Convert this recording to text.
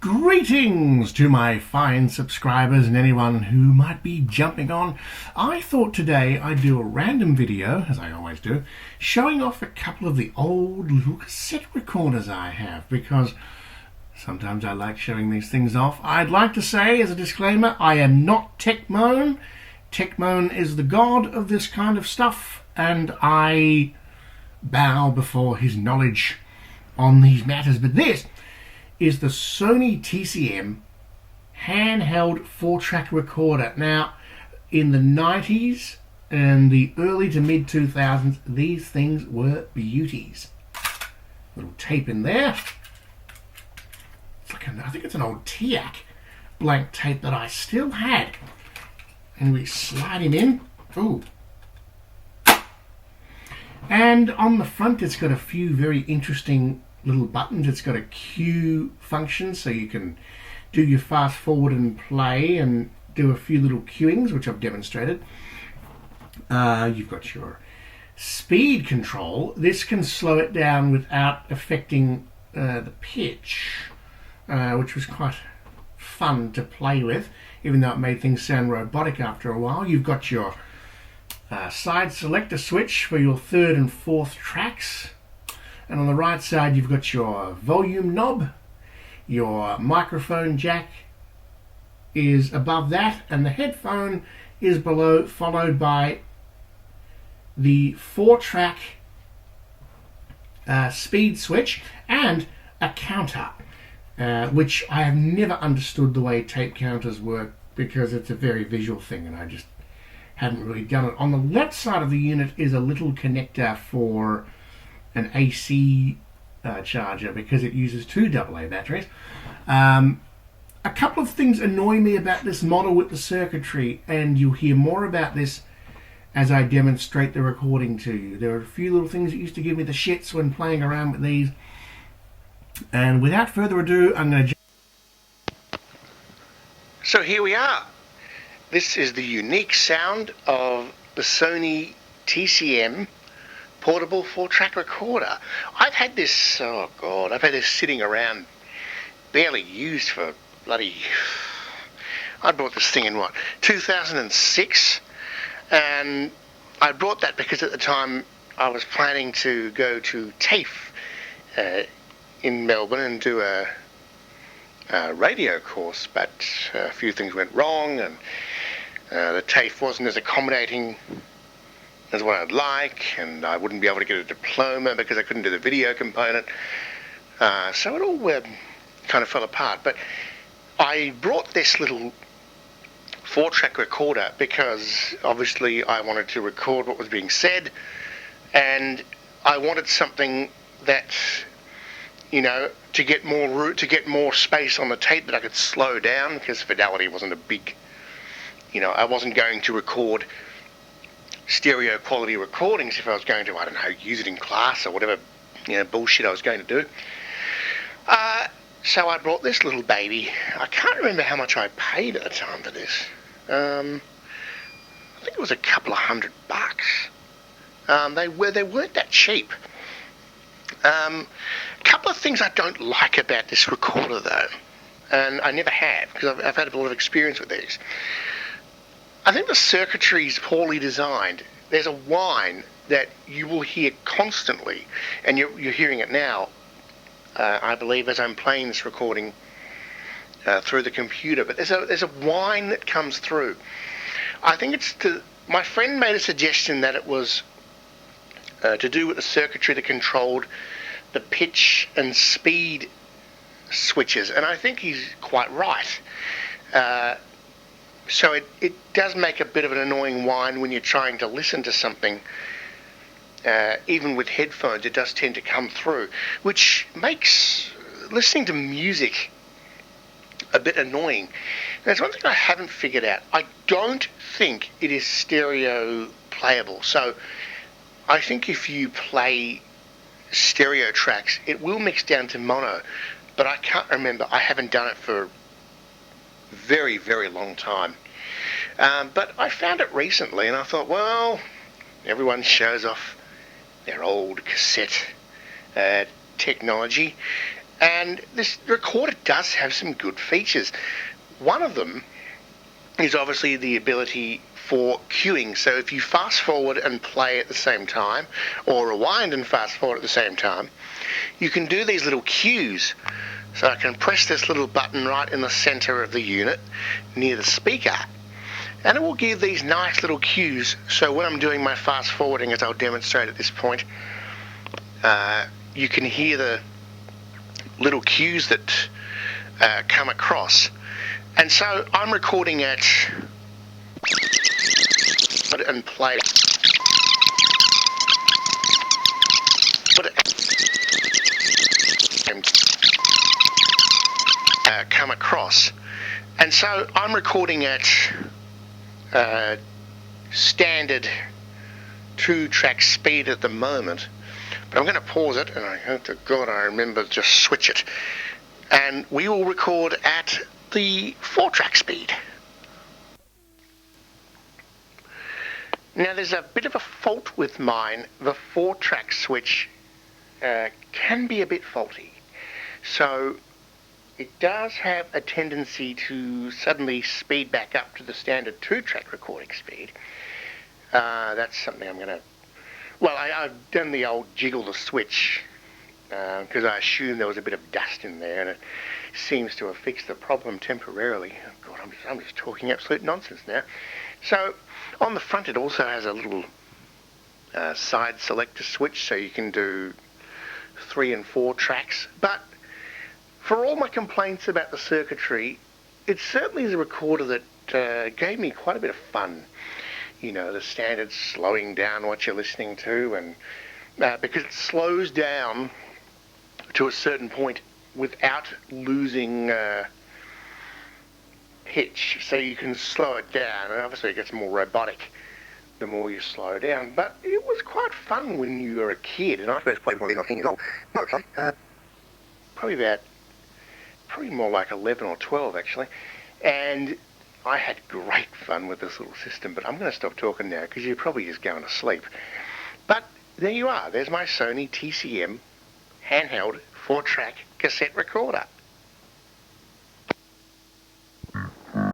Greetings to my fine subscribers and anyone who might be jumping on. I thought today I'd do a random video, as I always do, showing off a couple of the old little cassette recorders I have, because sometimes I like showing these things off. I'd like to say, as a disclaimer, I am not Tcm. Tcm is the god of this kind of stuff, and I bow before his knowledge on these matters. But this is the Sony Tcm handheld 4-track recorder. Now, in the 90s and the early to mid 2000s, these things were beauties. Little tape in there. It's like I think it's an old Tcm blank tape that I still had. And we slide him in. Ooh. And on the front, it's got a few very interesting little buttons. It's got a cue function, so you can do your fast forward and play and do a few little cueings, which I've demonstrated. You've got your speed control. This can slow it down without affecting the pitch, which was quite fun to play with, even though it made things sound robotic after a while. You've got your side selector switch for your 3rd and 4th tracks. And on the right side, you've got your volume knob. Your microphone jack is above that, and the headphone is below, followed by the 4-track speed switch and a counter, which I have never understood the way tape counters work, because it's a very visual thing and I just haven't really done it. On the left side of the unit is a little connector for an AC charger, because it uses 2 AA batteries. A couple of things annoy me about this model with the circuitry, and you'll hear more about this as I demonstrate the recording to you. There are a few little things that used to give me the shits when playing around with these. And without further ado, I'm going to... So here we are. This is the unique sound of the Sony Tcm portable 4-track recorder. I've had this, oh God, I've had this sitting around, barely used for bloody... I bought this thing in, 2006? And I brought that because at the time I was planning to go to TAFE in Melbourne and do a radio course, but a few things went wrong, and the TAFE wasn't as accommodating as what I'd like, and I wouldn't be able to get a diploma because I couldn't do the video component. So it all kind of fell apart. But I brought this little 4-track recorder because obviously I wanted to record what was being said, and I wanted something that, you know, to get more space on the tape that I could slow down, because fidelity wasn't a big, you know, I wasn't going to record stereo quality recordings if I was going to, I don't know, use it in class or whatever, you know, bullshit I was going to do. So I brought this little baby. I can't remember how much I paid at the time for this. I think it was a couple of $100. They weren't that cheap. A couple of things I don't like about this recorder though, and I never have, because I've had a lot of experience with these. I think the circuitry is poorly designed. There's a whine that you will hear constantly, and you're hearing it now, I believe, as I'm playing this recording through the computer. But there's a whine that comes through. I think it's my friend made a suggestion that it was to do with the circuitry that controlled the pitch and speed switches, and I think he's quite right. So it does make a bit of an annoying whine when you're trying to listen to something. Even with headphones, it does tend to come through, which makes listening to music a bit annoying. There's one thing I haven't figured out. I don't think it is stereo playable. So I think if you play stereo tracks, it will mix down to mono, but I can't remember. I haven't done it for very, very long time. But I found it recently, and I thought, well, everyone shows off their old cassette technology, And this recorder does have some good features. One of them is obviously the ability for queuing. So if you fast forward and play at the same time, or rewind and fast forward at the same time, you can do these little cues. So I can press this little button right in the center of the unit near the speaker, and it will give these nice little cues. So when I'm doing my fast forwarding, as I'll demonstrate at this point, you can hear the little cues that come across. And so I'm recording at and play come across. And so I'm recording at standard 2-track speed at the moment, but I'm going to pause it, and I hope to God I remember to just switch it, and we will record at the 4-track speed. Now there's a bit of a fault with mine. The 4-track switch can be a bit faulty, so it does have a tendency to suddenly speed back up to the standard 2-track recording speed. That's something I'm going to... Well, I've done the old jiggle the switch because I assumed there was a bit of dust in there, and it seems to have fixed the problem temporarily. Oh God, I'm just talking absolute nonsense now. So on the front it also has a little side selector switch, so you can do 3 and 4 tracks. But for all my complaints about the circuitry, it certainly is a recorder that gave me quite a bit of fun. You know, the standard slowing down what you're listening to, and because it slows down to a certain point without losing pitch, so you can slow it down, and obviously it gets more robotic the more you slow down. But it was quite fun when you were a kid, and I first played when I was 10 years old. No, actually, probably more like 11 or 12 actually, and I had great fun with this little system. But I'm going to stop talking now because you're probably just going to sleep. But there you are, there's my Sony Tcm handheld 4-track cassette recorder.